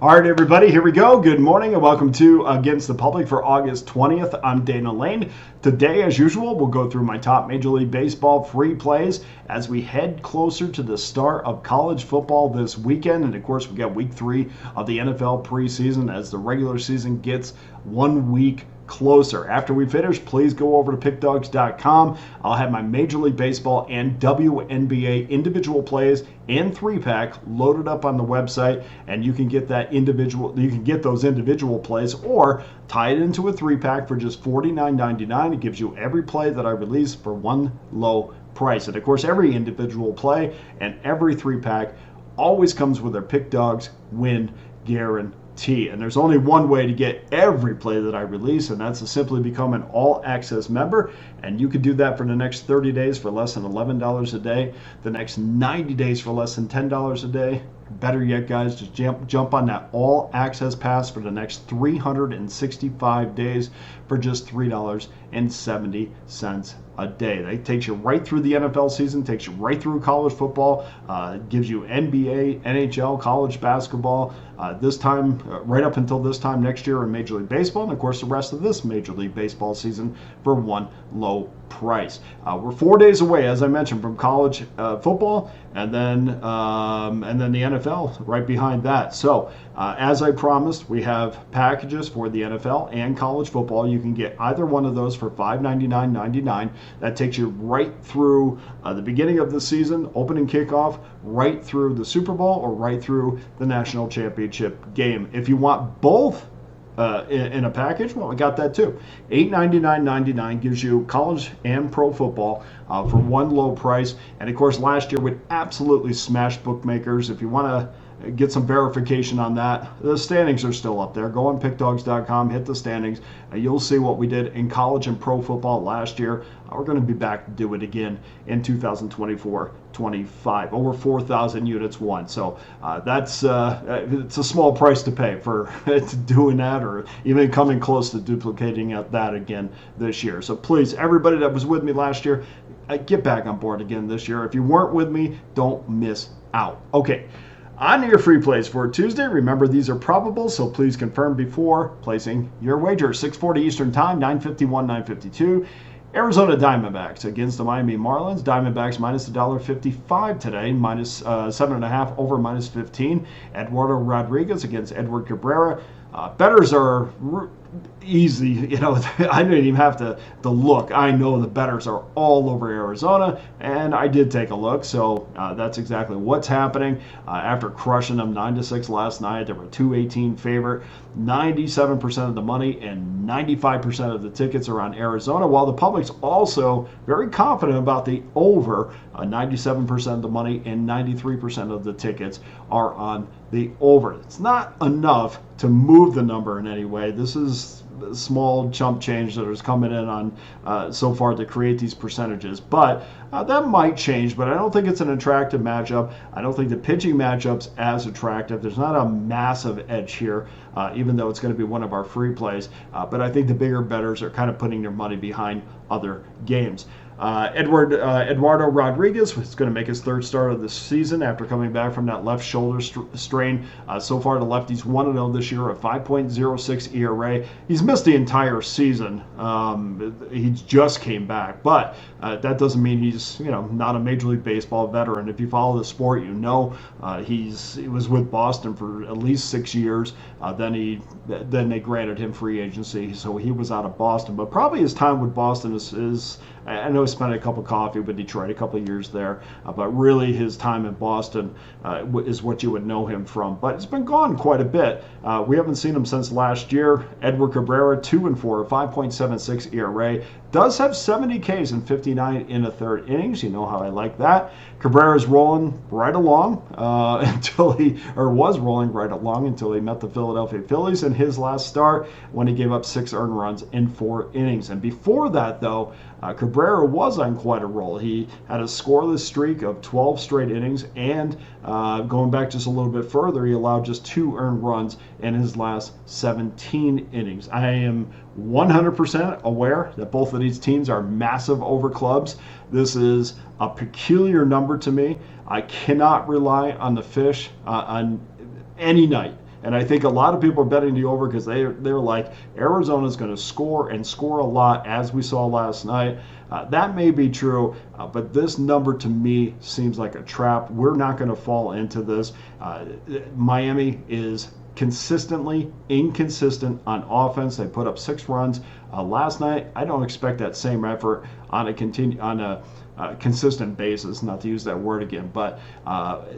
All right, everybody, here we go. Good morning and welcome to Against the Public for August 20th. I'm Dana Lane. Today, as usual, we'll go through my top Major League Baseball free plays as we head closer to the start of college football this weekend. And of course, we got week 3 of the NFL preseason as the regular season gets 1 week closer. After we finish, please go over to Pickdawgz.com. I'll have my Major League Baseball and WNBA individual plays and 3-pack loaded up on the website, and you can get those individual plays or tie it into a 3-pack for just $49.99. It gives you every play that I release for one low price. And of course, every individual play and every 3-pack always comes with their Pick Dawgz win guarantee. And there's only one way to get every play that I release, and that's to simply become an all-access member. And you can do that for the next 30 days for less than $11 a day, the next 90 days for less than $10 a day. Better yet, guys, just jump on that all-access pass for the next 365 days for just $3.70 a day. That takes you right through the NFL season, takes you right through college football, gives you NBA, NHL, college basketball, right up until this time next year in Major League Baseball, and of course the rest of this Major League Baseball season for one low price. We're 4 days away, as I mentioned, from college football, and then the NFL right behind that. So, as I promised, we have packages for the NFL and college football. You can get either one of those for $599.99. That takes you right through the beginning of the season, opening kickoff, right through the Super Bowl, or right through the national championship game. If you want both in a package, well, we got that too. $899.99 gives you college and pro football for one low price. And of course, last year we absolutely smashed bookmakers. If you want to get some verification on that, the standings are still up there. Go on pickdawgz.com, hit the standings, and you'll see what we did in college and pro football last year. We're going to be back to do it again in 2024-25. Over 4,000 units won. So it's a small price to pay for doing that, or even coming close to duplicating that again this year. So please, everybody that was with me last year, get back on board again this year. If you weren't with me, don't miss out. Okay. On your free plays for Tuesday, remember these are probable, so please confirm before placing your wager. 6:40 Eastern Time, 9:51, 9:52. Arizona Diamondbacks against the Miami Marlins. Diamondbacks minus $1.55 today, minus 7.5 over minus 15. Eduardo Rodriguez against Edward Cabrera. Bettors are easy. I didn't even have to look. I know the bettors are all over Arizona, and I did take a look, so that's exactly what's happening. After crushing them 9-6 last night, they were 218 favorite. 97% of the money and 95% of the tickets are on Arizona, while the public's also very confident about the over. 97% of the money and 93% of the tickets are on the over. It's not enough to move the number in any way. This is a small chump change that is coming in on so far to create these percentages, but that might change. But I don't think it's an attractive matchup. I don't think the pitching matchup's as attractive. There's not a massive edge here, even though it's going to be one of our free plays. But I think the bigger bettors are kind of putting their money behind other games. Eduardo Rodriguez is going to make his third start of the season after coming back from that left shoulder strain. So far, the lefty's 1-0 this year, a 5.06 ERA. He's missed the entire season. He just came back, but that doesn't mean he's not a Major League Baseball veteran. If you follow the sport, he was with Boston for at least 6 years. Then they granted him free agency, so he was out of Boston. But probably his time with Boston is I know he spent a cup of coffee with Detroit, a couple of years there, but really his time in Boston is what you would know him from. But it's been gone quite a bit. We haven't seen him since last year. Edward Cabrera, 2-4, 5.76 ERA. Does have 70 Ks in 59 in a third innings. You know how I like that. Cabrera's rolling right along was rolling right along until he met the Philadelphia Phillies in his last start when he gave up 6 earned runs in 4 innings. And before that, though, Cabrera was on quite a roll. He had a scoreless streak of 12 straight innings, and going back just a little bit further, he allowed just 2 earned runs in his last 17 innings. I am 100% aware that both of these teams are massive over clubs. This is a peculiar number to me. I cannot rely on the fish on any night And I think a lot of people are betting the over because they're like, Arizona's going to score and score a lot, as we saw last night. That may be true, but this number to me seems like a trap. We're not going to fall into this. Miami is consistently inconsistent on offense. They put up 6 runs last night. I don't expect that same effort on a consistent basis, not to use that word again, but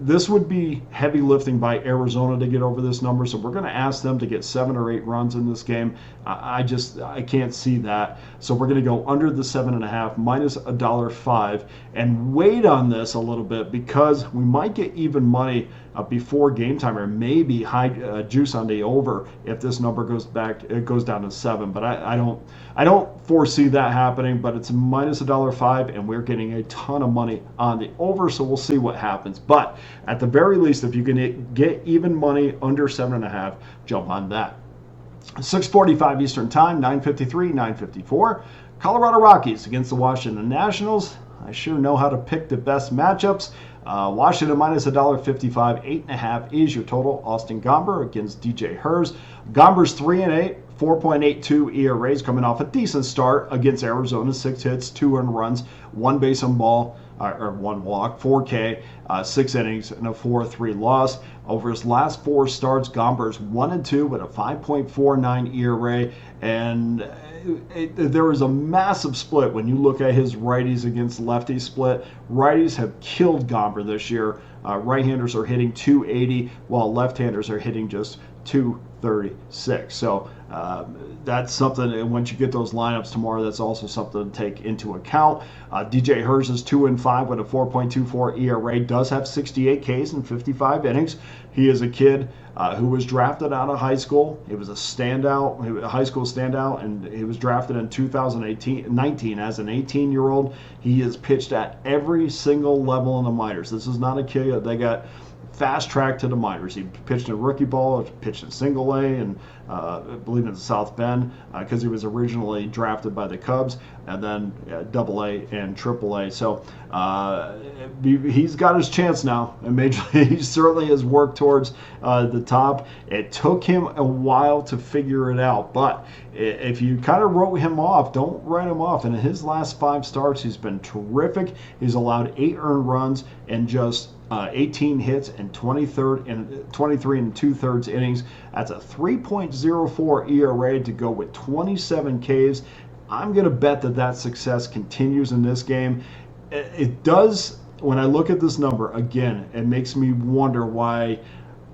this would be heavy lifting by Arizona to get over this number, so we're going to ask them to get 7 or 8 runs in this game. I can't see that, so we're going to go under the 7.5, minus $1.05, and wait on this a little bit because we might get even money before game time, or maybe high juice on the over if this number goes down to 7. But I don't foresee that happening. But it's minus $1.05, and we're getting a ton of money on the over. So we'll see what happens. But at the very least, if you can get even money under 7.5, jump on that. 6:45 Eastern Time, 9:53, 9:54. Colorado Rockies against the Washington Nationals. I sure know how to pick the best matchups. Washington minus $1.55, 8.5 is your total. Austin Gomber against DJ Herz. Gomber's 3-8, 4.82 ERAs, coming off a decent start against Arizona. 6 hits, 2 earned runs, 1 base on ball, or 1 walk, 4K, 6 innings, and a 4-3 loss. Over his last 4 starts, Gomber's 1-2 with a 5.49 ERA, and there was a massive split when you look at his righties against lefties split. Righties have killed Gomber this year. Right-handers are hitting 280, while left-handers are hitting just 236. So that's something, and once you get those lineups tomorrow, that's also something to take into account. DJ Herz is 2-5 with a 4.24 ERA, does have 68 Ks in 55 innings. He is a kid who was drafted out of high school. He was a standout, a high school standout, and he was drafted in 2019 as an 18-year-old. He has pitched at every single level in the minors. This is not a kid they got fast track to the minors. He pitched in rookie ball, pitched in single A, and I believe in South Bend because he was originally drafted by the Cubs, and then Double A and Triple A. So he's got his chance now, and he certainly has worked towards the top. It took him a while to figure it out, but if you kind of wrote him off, don't write him off. And in his last 5 starts, he's been terrific. He's allowed 8 earned runs and just 18 hits and 23 and 2/3 innings. That's a 3.04 ERA to go with 27 Ks. I'm going to bet that success continues in this game. It does. When I look at this number again, it makes me wonder why.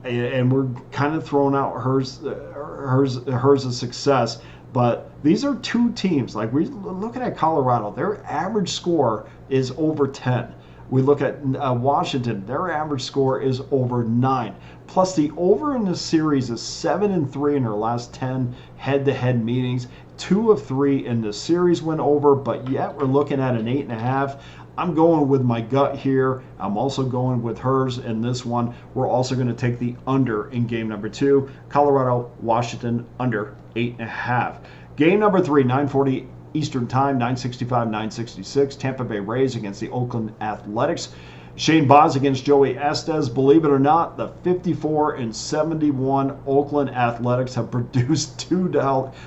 And we're kind of throwing out Herz's success, but these are 2 teams. Like, we're looking at Colorado, their average score is over 10. We look at Washington, their average score is over 9. Plus, the over in this series is 7-3 in their last 10 head-to-head meetings. 2 of 3 in the series went over, but yet we're looking at an 8.5. I'm going with my gut here. I'm also going with Herz in this one. We're also going to take the under in game number 2. Colorado, Washington, under 8.5. Game number 3, 9:40 Eastern Time, 9:65, 9:66. Tampa Bay Rays against the Oakland Athletics. Shane Baz against Joey Estes. Believe it or not, the 54-71 Oakland Athletics have produced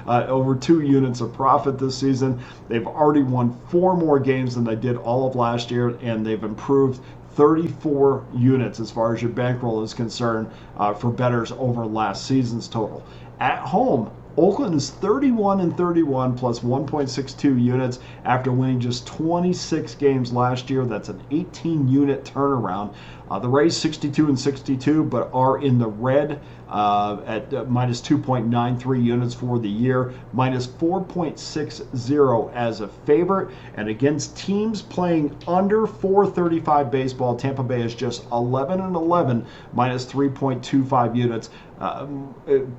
over 2 units of profit this season. They've already won 4 more games than they did all of last year, and they've improved 34 units as far as your bankroll is concerned for bettors over last season's total. At home, Oakland is 31-31 plus 1.62 units after winning just 26 games last year. That's an 18-unit turnaround. The Rays 62-62, but are in the red at minus 2.93 units for the year, minus 4.60 as a favorite. And against teams playing under 435 baseball, Tampa Bay is just 11-11, minus 3.25 units.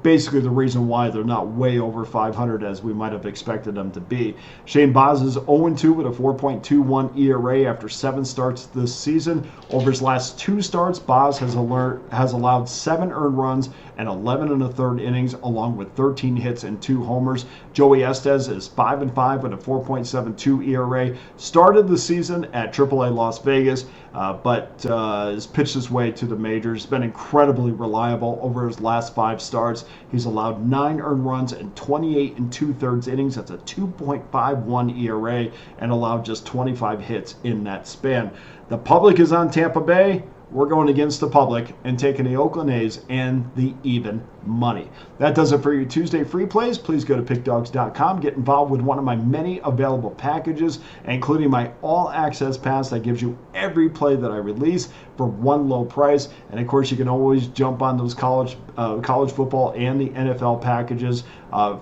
Basically the reason why they're not way over 500 as we might have expected them to be. Shane Baz is 0-2 with a 4.21 ERA after 7 starts this season. Over his last 2 starts, Boz has allowed 7 earned runs and 11 1/3 innings, along with 13 hits and 2 homers. Joey Estes is 5-5 with a 4.72 ERA. Started the season at AAA Las Vegas, but has pitched his way to the majors. Been incredibly reliable over his last 5 starts. He's allowed 9 earned runs and 28 2/3 innings. That's a 2.51 ERA, and allowed just 25 hits in that span. The public is on Tampa Bay. We're going against the public and taking the Oakland A's and the even money. That does it for your Tuesday free plays. Please go to pickdawgz.com. Get involved with one of my many available packages, including my all-access pass that gives you every play that I release for one low price. And of course, you can always jump on those college football and the NFL packages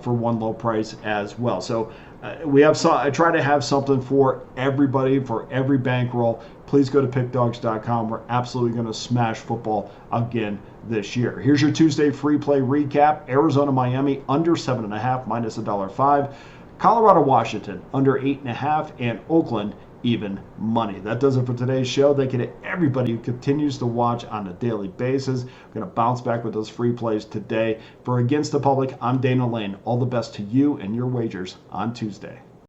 for one low price as well. So I try to have something for everybody, for every bankroll. Please go to pickdawgz.com. We're absolutely going to smash football again this year. Here's your Tuesday free play recap. Arizona, Miami, under 7.5, minus $1.05. Colorado, Washington, under 8.5, and Oakland, even money. That does it for today's show. Thank you to everybody who continues to watch on a daily basis. We're going to bounce back with those free plays today. For Against the Public, I'm Dana Lane. All the best to you and your wagers on Tuesday.